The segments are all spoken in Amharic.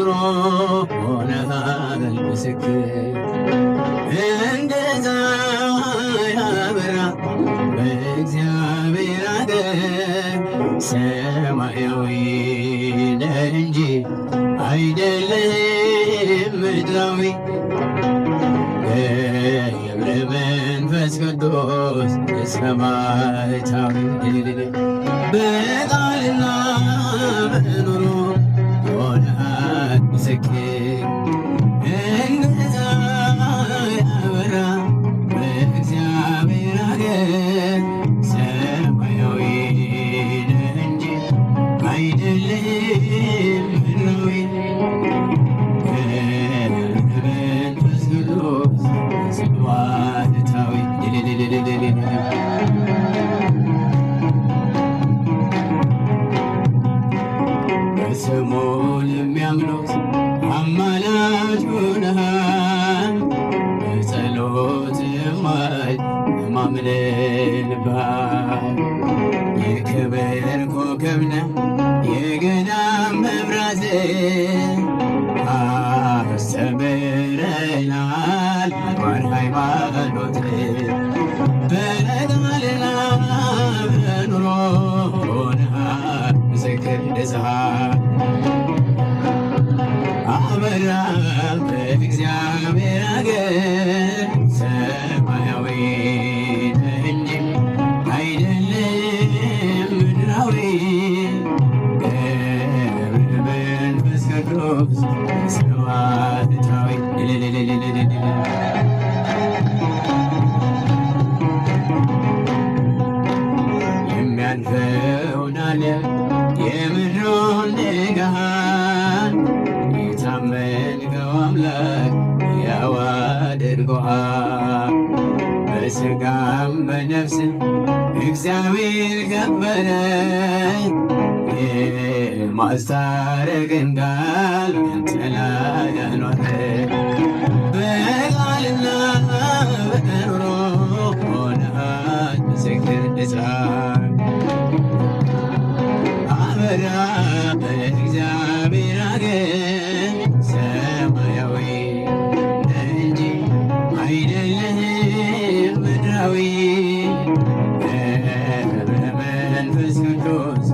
ኑሮ ሆነሃል ምስክር እንደ ፀሐይ አበራ በእግዚአብሔር አገር ሰማያዊ ነህ እንጂ አይደለም ምድራዊ ገብረ መንፈስ ቅዱስ ሰማዕታዊ በቃልና በኑሮ ሆነሃል ምስክር እንደ ፀሐይ አበራ በእግዚአብሔር አገር ሰማያዊ ነህ እንጂ አይደለም ምድራዊ ገብረ መንፈስ ቅዱስ ሰማዕታዊ በስሙ ለሚያምኑት አማላጅ ሆነሃል በጸሎት ኃይል ማምለንብሃል የክብር ኮከብ ነህ የገናም መብራት አስተምረናል ምግባር ሃይማኖት በቃልና በኑሮ ሆነሃል ምስክር እንደ ፀሐይ አበራ በእግዚአብሔር አገር ሰማያዊ ነህ እንጂ አይደለም ምድራዊ ገብረ መንፈስ ቅዱስ ሰማዕታዊ የሚያልፈውን ዓለም የምድሩን ንጋት የታመንከው አምላክ ሕያው አድርጎሃል በሥጋም በነፍስም እግዚአብሔር ከበረ የማስታረቅን ቃል ካንተ ላይ አኖረ በቃልና በኑሮ ሆነሃል ምስክር እንደ ፀሐይ አበራ በእግዚአብሔር አገር ሰማያዊ ነህ እንጂ አይደለም ምድራዊ ገብረ መንፈስ ቅዱስ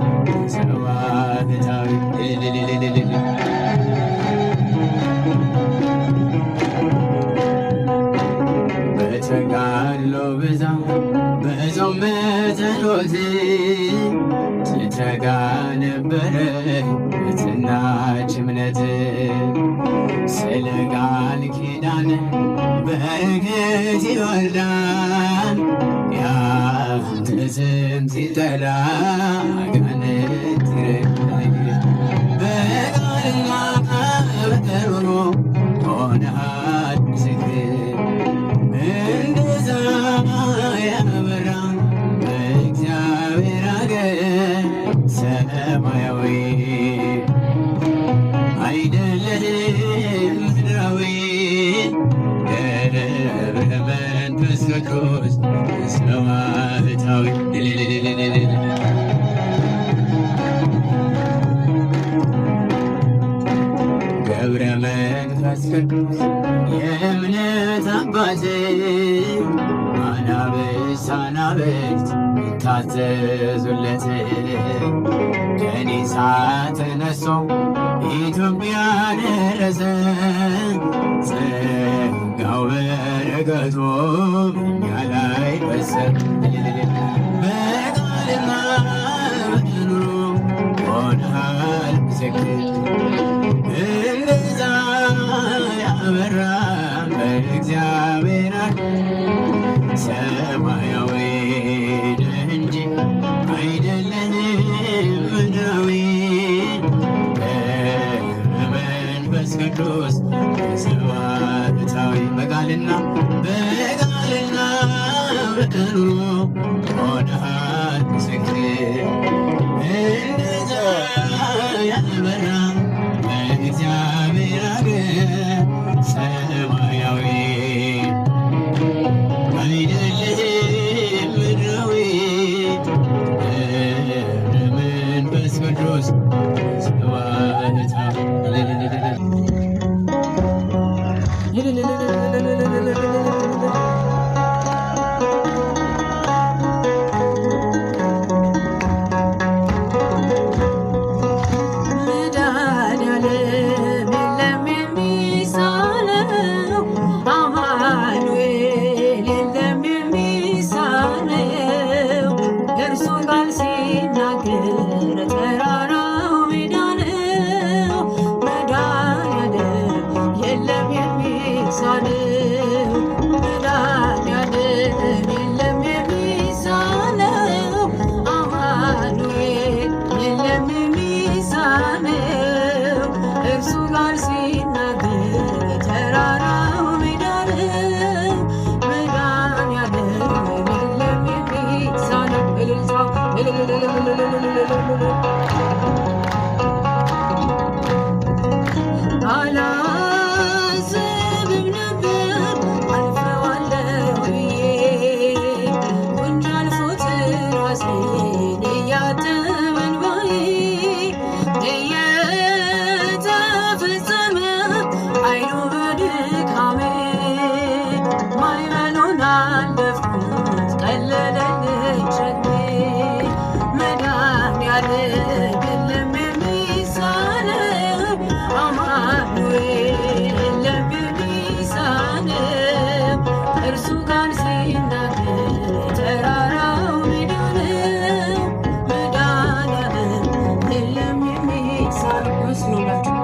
ሰማዕታዊ በተጋድሎ ብዛት በጾም በጸሎት ስትተጋ ነበረ በጸናች እምነት ስለ ቃል ኪዳን በረከት ይወርዳል ያንተ ስም ሲጠራ አጋንንት በቃልና በኑሮ ሆነሃል ምስክር እንደ ፀሐይ አበራ በእግዚአብሔር አገር ሰማያዊ አይደለም ምድራዊ ገብረ መንፈስ ቅዱስ ሰማዕታዊ ገብረ መንፈስ ቅዱስ የእምነት አባት አናብስት ይታዘዙለት ከኒሳ ተነስቶ ኢትዮጵያ ደረሰ ጸጋው በረከቱ በእኛ ላይ ፈሰሰ በቃልና በኑሮ ሆነሃል ምስክር እንደ ፀሐይ አበራ በእግዚአብሔር ሰማያዊ ነህ እንጂ አይደለም ምድራዊ ገብረ መንፈስ ቅዱስ ሰማዕታዊ በቃልና በኑሮ ሆነሃል ምስክር እንደ ፀሐይ አበራ በእግዚአብሔር አገር ሰማያዊ አይደለም ምድራዊ ገብረ መንፈስ ቅዱስ ሰማዕታዊ ደስ ብሎላችሁ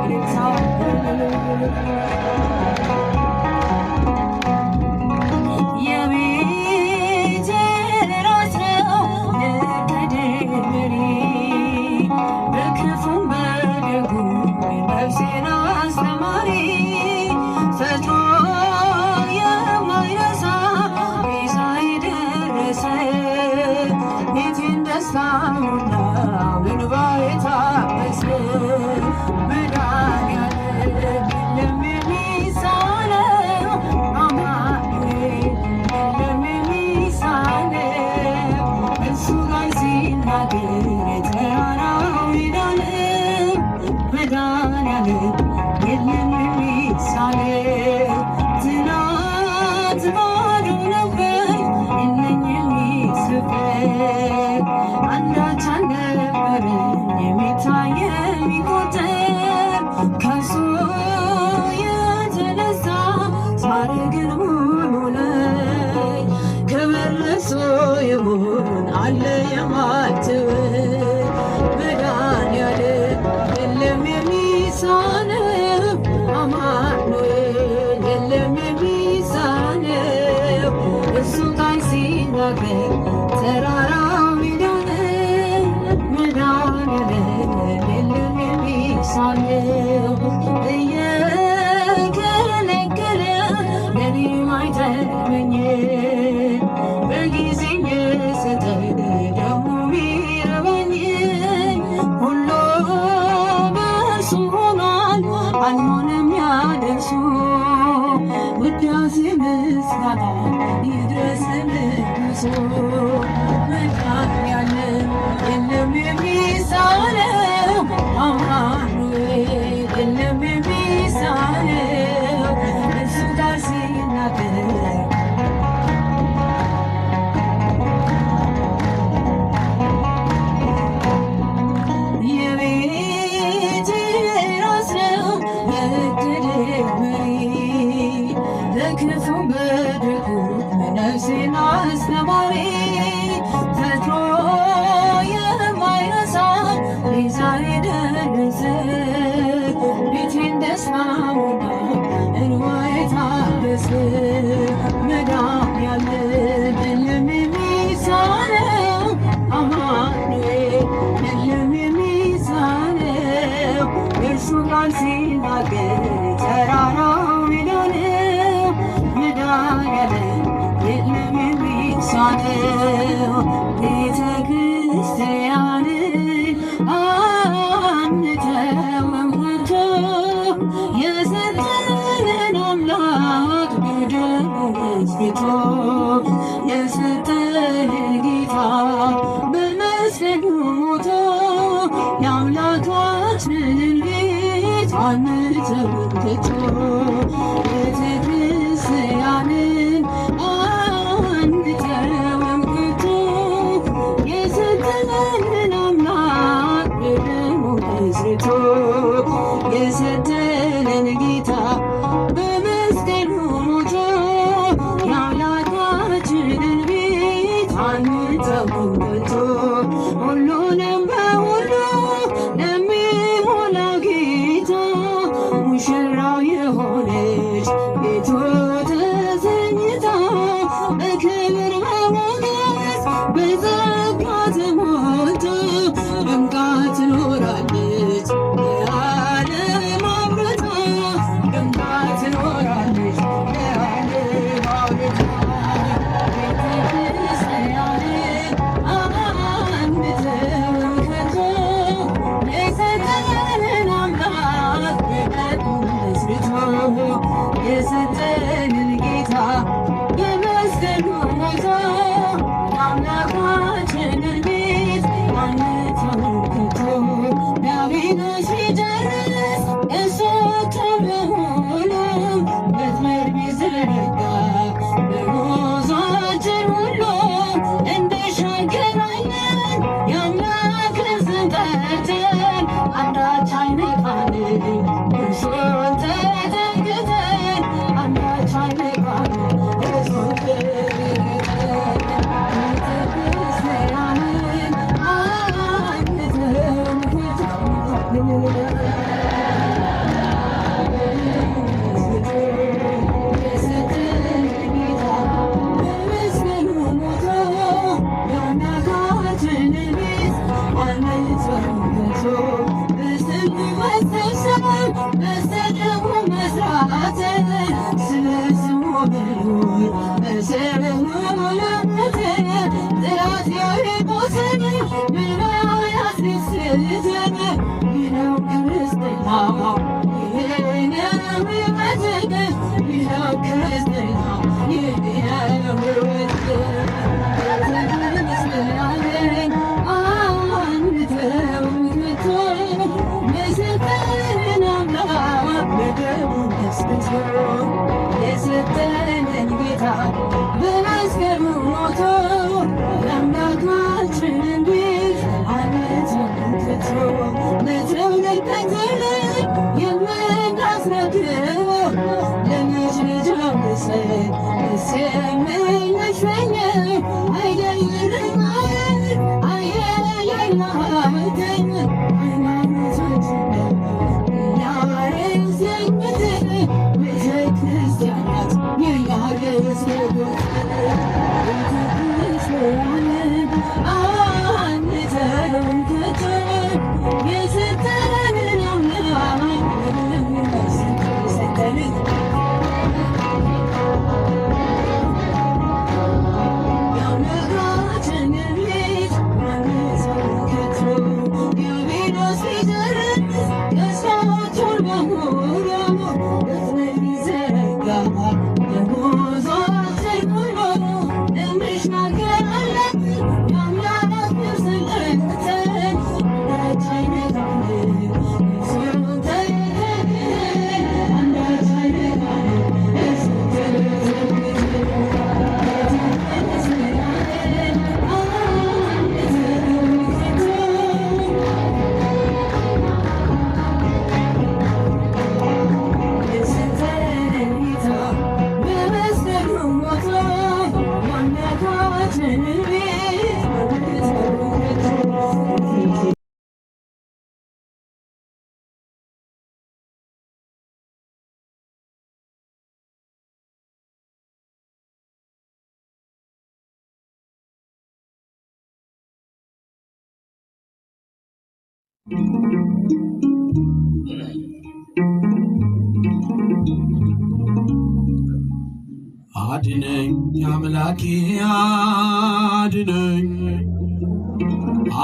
አድነኝ አምላኬ አድነኝ፣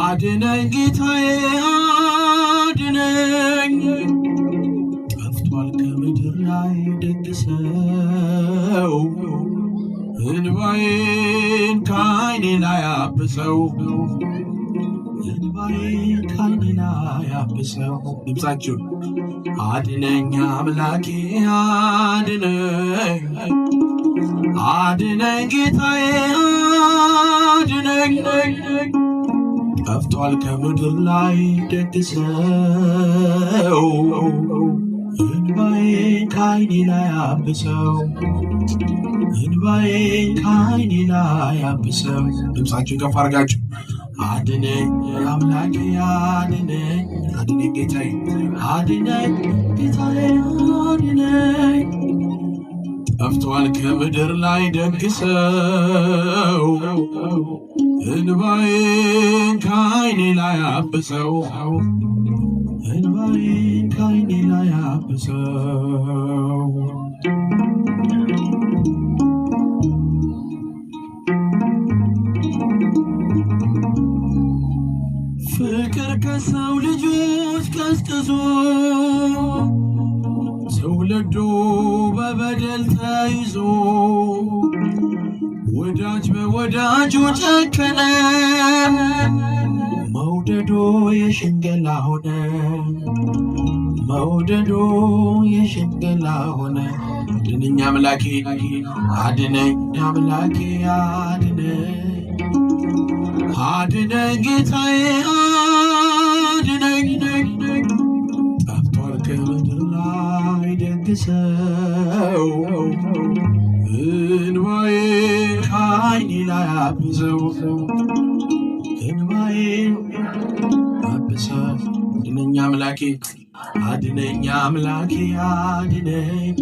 አድነኝ ጌታዬ አድነኝ። ጠፍቷል ከምድር ላይ ደግ ሰው፣ እንባዬን ከዓይኔ ላይ አብሰው፣ እንባዬን ከዓይኔ ላይ አብሰው። ድምፃችሁ አድነኝ አምላኬ አድነኝ፣ አድነኝ ጌታዬ አድነኝ። ጠፍቷል ከምድር ላይ ደግ ሰው፣ እንባዬን ከዓይኔ ላይ አብሰው፣ እንባዬን ከዓይኔ ላይ አብሰው። ድምፃችሁን ከፍ አድርጋችሁ አድነኝ አምላኬ አድነኝ፣ አድነኝ ጌታዬ አድነኝ፣ ጌታዬ አድነኝ። ጠፍቷል ከምድር ላይ ደግ ሰው፣ እንባዬን ከዓይኔ ላይ አብሰው፣ እንባዬን ከዓይኔ ላይ አብሰው። ፍቅር ከሰው ልጆች ቀዝቅዞ ትውልዱ በበደል ተይዞ ወዳጅ በወዳጁ ጨከነ፣ መውደዶ የሽንገላ ሆነ፣ መውደዶ የሽንገላ ሆነ። አድነኝ አምላኬ አድነኝ አምላኬ አድነኝ፣ አድነኝ ጌታዬ አድነኝ። ጠፍቷል ከምድር ላይ ደግ ሰው፣ እንባዬን ከዓይኔ ላይ አብሰው፣ እንባዬን አብሰው። አድነኝ አምላኬ አድነኝ አምላኬ አድነኝ፣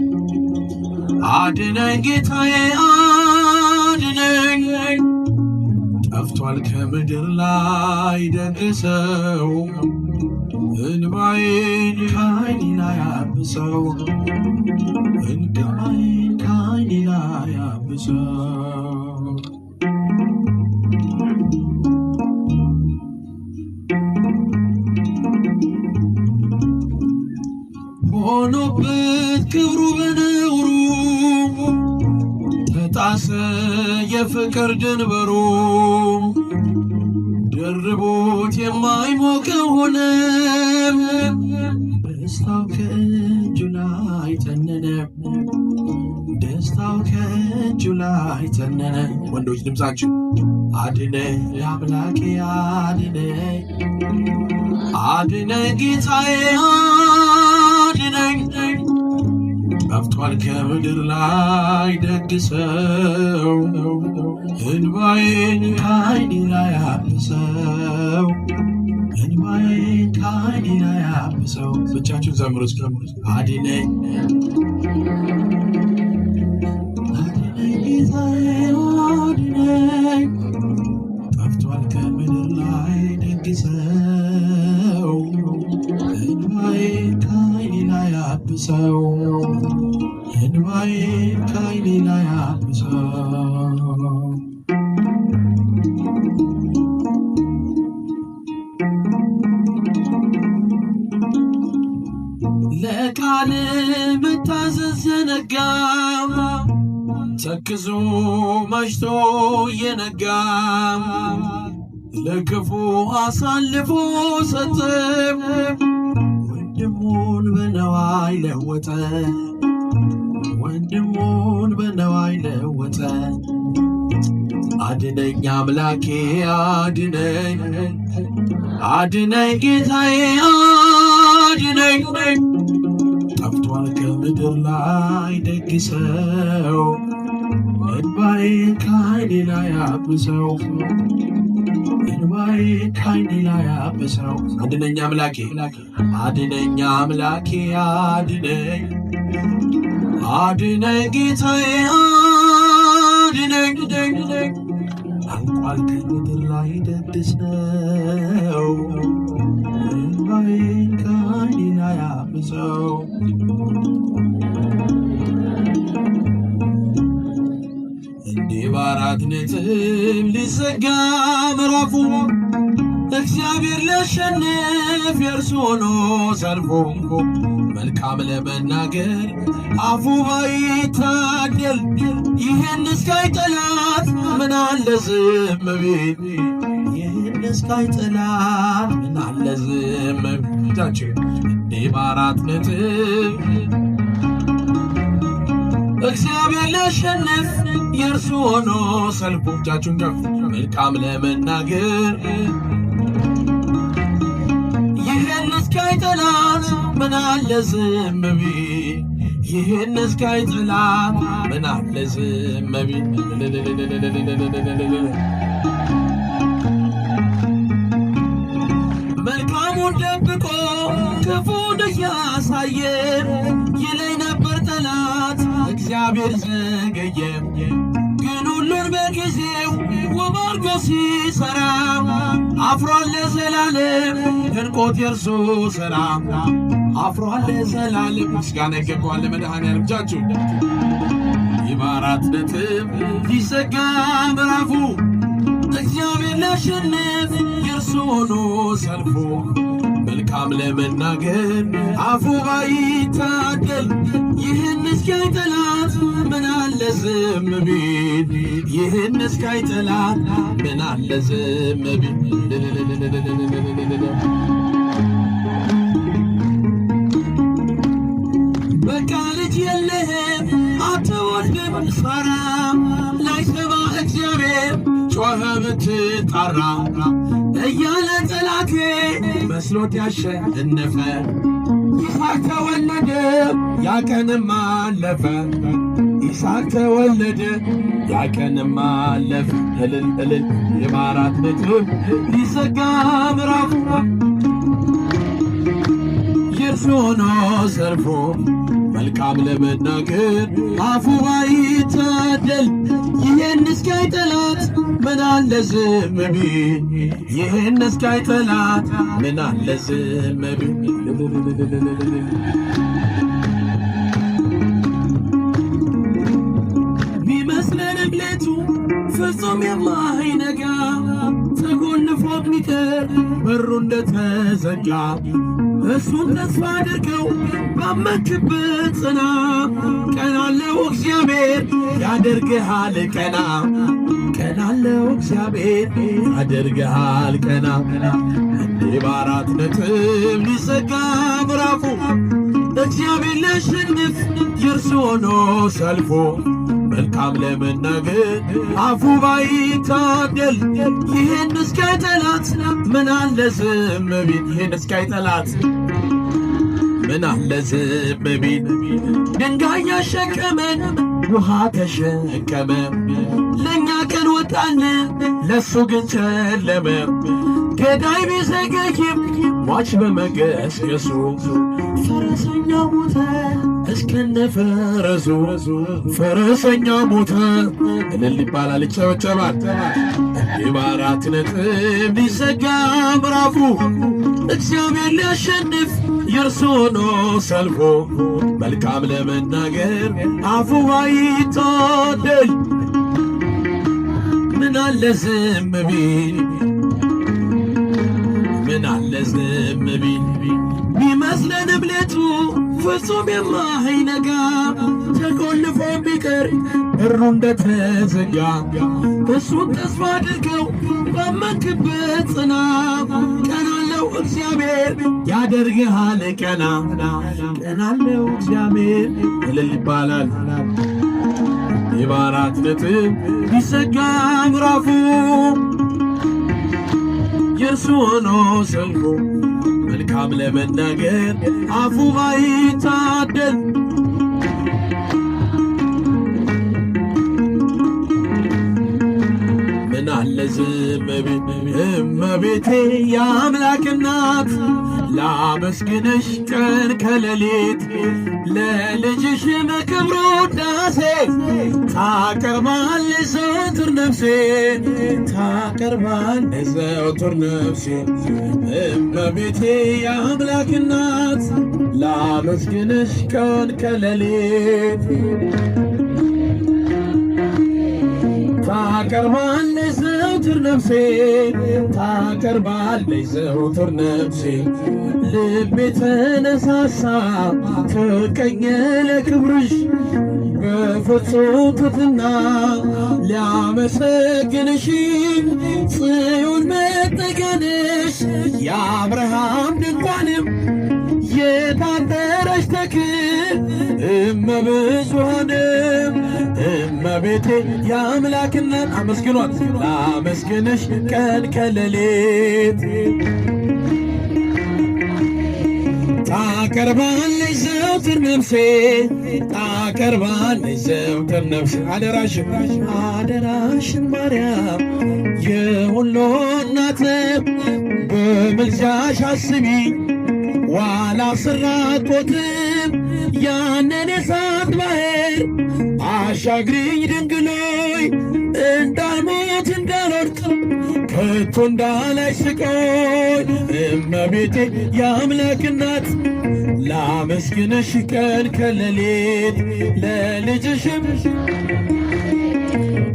አድነኝ ጌታዬ አድነኝ። ጠፍቷል ከምድር ላይ ደግ ሰው፣ እንባዬን ከዓይኔ ላይ አብሰው፣ እንባዬን ከዓይኔ ላይ አብሰው። ሆኖበት ክብሩ በነውሩ ተጣሰ የፍቅር ድንበሩ ደርቦት የማይሞቀው ሆነ ደስታው ከእጁ ላይ ተነነ ደስታው ከእጁ ላይ ተነነ። ወንዶች ድምፃችሁ አድነኝ አምላኬ አድነኝ አድነኝ ጌታዬ አድነኝ ጠፍቷል ከምድር ላይ ደግ ሰው እንባዬን ከዓይኔ ላይ አብሰው እንባዬን ከዓይኔ ላይ አብሰው። ብቻችሁን ዘምሩ እስኪ አድነኝ አድነኝ ጌታዬ አድነኝ ጠፍቷል ከምድር ላይ ደግ ሰው እንባዬን ከዓይኔ ላይ አብሰው እንባዬን ከዓይኔ ላይ አብሰው። ለቃል መታዘዝ ዘነጋ ተክዞ መሽቶ እየነጋ ለክፉ አሳልፎ ሰጠ ወንድሙን በነዋይ ለወጠ ወንድሙን በነዋይ ለወጠ። አድነኝ አምላኬ አድነኝ አድነኝ ጌታዬ አድነኝ ጠፍቷል ከምድር ላይ ደግ ሰው እንባዬን ከዓይኔ ላይ አብሰው እንባዬን ከዓይኔ ላይ አብሰው። አድነኝ አምላኬ አድነኝ አምላኬ አድነኝ አድነኝ ጌታዬ አድነኝ አንቋል ከምድር ላይ ደግ ሰው እንባዬን ከዓይኔ ላይ አብሰው። እንዲህ በአራት ነጥብ ሊዘጋ ምዕራፉ እግዚአብሔር ሊያሸንፍ የእርሱ ሆኖ ሰልፉ መልካም ለመናገር አፉ ባይታደል ይህን እስካይ ጠላት ምን አለ ዝም ቢል ይህን እስካይ ጠላት ምን አለ ዝም ቢል። እንዲህ በአራት ነጥብ እግዚአብሔር ሊያሸንፍ የእርሱ ሆኖ ሰልፉ እጃችሁን ከፍ መልካም ለመናገር ይህን እስካይ ጠላት ምን አለ ዝም ቢል ይህን እስካይ ጠላት ምን አለ ዝም ቢል። መልካሙን ደብቆ ክፉን እያሳየ ይለኝ ነበር ጠላት እግዚአብሔር ዘገየ ግን ሁሉን በጊዜው ውብ አድርጎ ሲሰራ አፍሯል ለዘላለም ድንቆት የእርሱ ሥራ አፍሯል ለዘላለም። ምስጋና ይገባዋል ለመድኃኔዓለም። እጃችሁ ይህ በአራት ነጥብ ሊዘጋ ምዕራፉ እግዚአብሔር ሊያሸንፍ የእርሱ ሆኖ ሰልፉ መልካም ለመናገር አፉ ባይታደል ይህን እስካይ ጠላት ምን አለ ዝም ቢል ይህን እስካይ ጠላት ምን አለ ዝም ቢል። በቃ ልጅ የለህም አትወልድም ፈራ ላይሰማ እግዚአብሔር ጮኸ ብትጣራ እያለ ጠላቴ መስሎት ያሸነፈ ይስሐቅ ተወለደ ያቀንም አለፈ ይስሐቅ ተወለደ ያቀንም አለፈ። እልል እልል የበአራት ነጥብ ሊዘጋ ምዕራፉ የእርሱ ሆኖ ሰልፉ መልካም ለመናገር አፉ ባይታደል ይህን እስካይ ጠላት ምን አለ ዝም ቢል ይህን እስካይ ጠላት ምን አለ ዝም ቢል። ቢመስለንም ሌቱ ፍጹም የማይነጋ ተጎንፎ ሚቀር በሩ እንደተዘጋ እሱን ተስፋ አድርገው ባመንክበት ጽና። ቀናለው እግዚአብሔር ያደርግሃል ቀና። ቀናለው እግዚአብሔር ያደርግሃል ቀና። እንዲህ በአራት ነጥብ ሊዘጋ ምዕራፉ እግዚአብሔር ሊያሸንፍ የእርሱ ሆኖ ሰልፎ መልካም ለመናገር አፉ ባይታደል ይህን እስካይ ጠላት ምን አለ ዝም ቢል። ይህን እስካይ ጠላት ምን አለ ዝም ቢል። ድንጋይ ያሸከመን ውሃ ተሸከመ። ለእኛ ቀን ወጣን ለሱ ግን ጨለመ። ገዳይ ቢዘገይም ሟች በመገስገሱ ፈረሰኛ ሞተ እስከነ ፈረሱ። ፈረሰኛ ሞተ እልል ይባላል ይጨበጨባል። እንዲህ በአራት ነጥብ ሊዘጋ ምዕራፉ እግዚአብሔር ሊያሸንፍ የእርሱ ሆኖ ሰልፎ መልካም ለመናገር አፉ ባይታደል ምን አለ ዝም ቢል። ምን አለ ዝም ቢል። ቢመስለን እብለቱ ፍጹም የማይነጋ ተቆልፎ ቢቀር በሩ እንደተዘጋ እሱን ተስፋ አድርገው ባመንክበት ጽና። ቀናለው እግዚአብሔር ያደርግሃል ቀና። ቀናለው እግዚአብሔር እልል ይባላል። በአራት ነጥብ ቢዘጋ ምዕራፉ የእርሱ ሆኖ ሰልፎ መልካም ለመናገር አፉ ባይታደል ምን አለ ዝም ቢል። እመቤቴ የአምላክ እናት ላመስግንሽ ቀን ከሌሊት ለልጅሽ በክብሩ ውዳሴ ታቀርባለች ዘወትር ነፍሴ። ታቀርባለች ዘወትር ነፍሴ። እመቤቴ የአምላክ እናት ላመስግንሽ ቀን ከሌሊት ታቀርባለች ዘወትር ነፍሴ። ታቀርባለች ዘወትር ነፍሴ። ልቤ ተነሳሳ ተቀኘ ለክብርሽ በፍጹም ትሕትና ሊያመሰግንሽ። ጽዮን መጠጊያ ነሽ የአብርሃም ድንኳንም የታጠረች ተክል እመብዙኃን እመቤቴ የአምላክ እናት አመስግኗት። ላመስግንሽ ቀን ከሌሊት ታቀርባለች ዘወትር ነፍሴ። ታቀርባለች ዘወትር ነፍሴ። አደራሽን አደራሽን ማርያም የሁሉ እናት በምልጃሽ አስቢኝ ዋላ ስራቆትም ያንን የእሳት ባሕር አሻግሪኝ ድንግሎይ እንዳልሞት እንዳልወድቅ ከቶ እንዳላይ ስቆይ። እመቤቴ የአምላክ እናት ላመስግንሽ ቀን ከሌሊት ለልጅሽም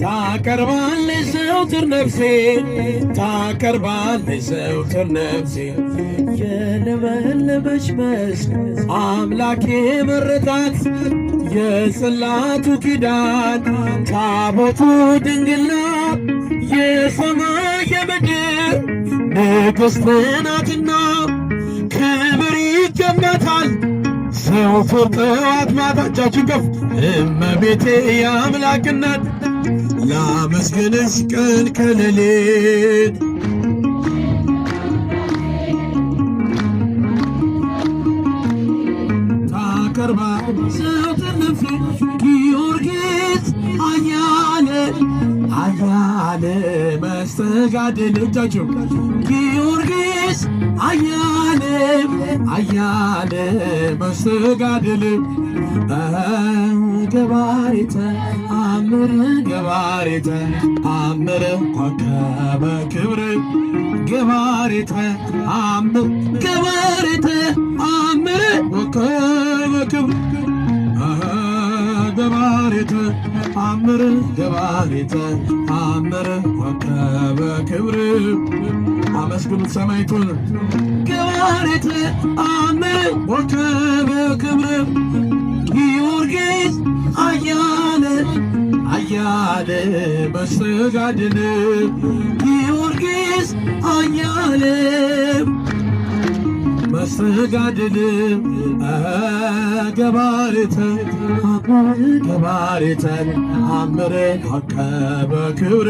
ታቀርባለች ዘወትር ነፍሴ። ታቀርባለች ዘወትር ነፍሴ። የለመለመች መስክ አምላኬ መረጣት የጽላቱ ኪዳን ታቦቱ ድንግል ናት። የሰማይ የምድር ንግሥት ናትና ክብር ይገባታል ዘወትር ጠዋት ማታ። እጃችን ከፍ እመቤቴ የአምላክ እናት ላመስግንሽ ቀን ከሌሊት ታቀርባለች ዘወትር ነፍሴ። ጊዮርጊስ አያለ አያለ መስተጋድል እጃችሁ ጊዮርጊስ አያለ አያለ መስተጋድል ገባሬተ አምር ገባሬተ አምር ኮከበ ክብር ገባሬተ አምር ገባሬተ አምር ኮከበ ክብር ገባሬተ አምር ገባሬተ አምር ኮከበ ክብር አመስግኑት ሰማዕቱን። ገባሬ ተአምር ወከበ ክብር ጊዮርጊስ አያለ አያለ መስተጋድል ጊዮርጊስ አያለ መስተጋድል ገባሬ ተአምር ወከበ ክብር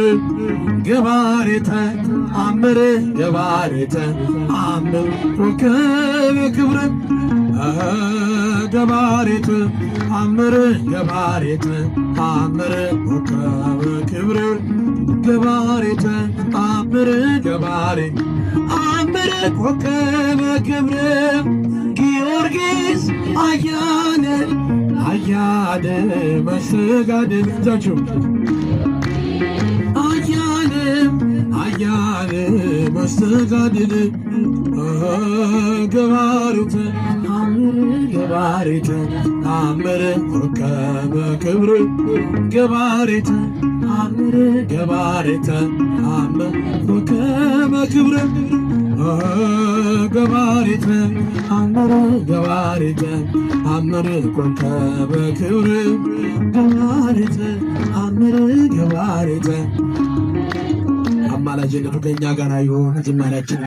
ገባሬ ተአምር ገባሬ ተአምር ወከበ ክብር ገባሬ ተአምር ገባሬ ተአምር ወከበ ክብር ገባሬ ተአምር ገባሬ አምር ወከበ ክብር ጊዮርጊስ አያለ አያለ መስተጋድል እጃችሁ አያለ አያለ መስተጋድል ገባሬ ተአምር ገባሬ ተአምር ወከበ ክብር ገባሬ ተአምር ገባሬ ተአምር ወከበ ክብር ገባሬ ተአምር ገባሬ ተአምር ወከበ ክብር ገባሬ ተአምር ገባሬ አማላጅነቱ ከእኛ ጋር ይሁን። ዝማሬያችን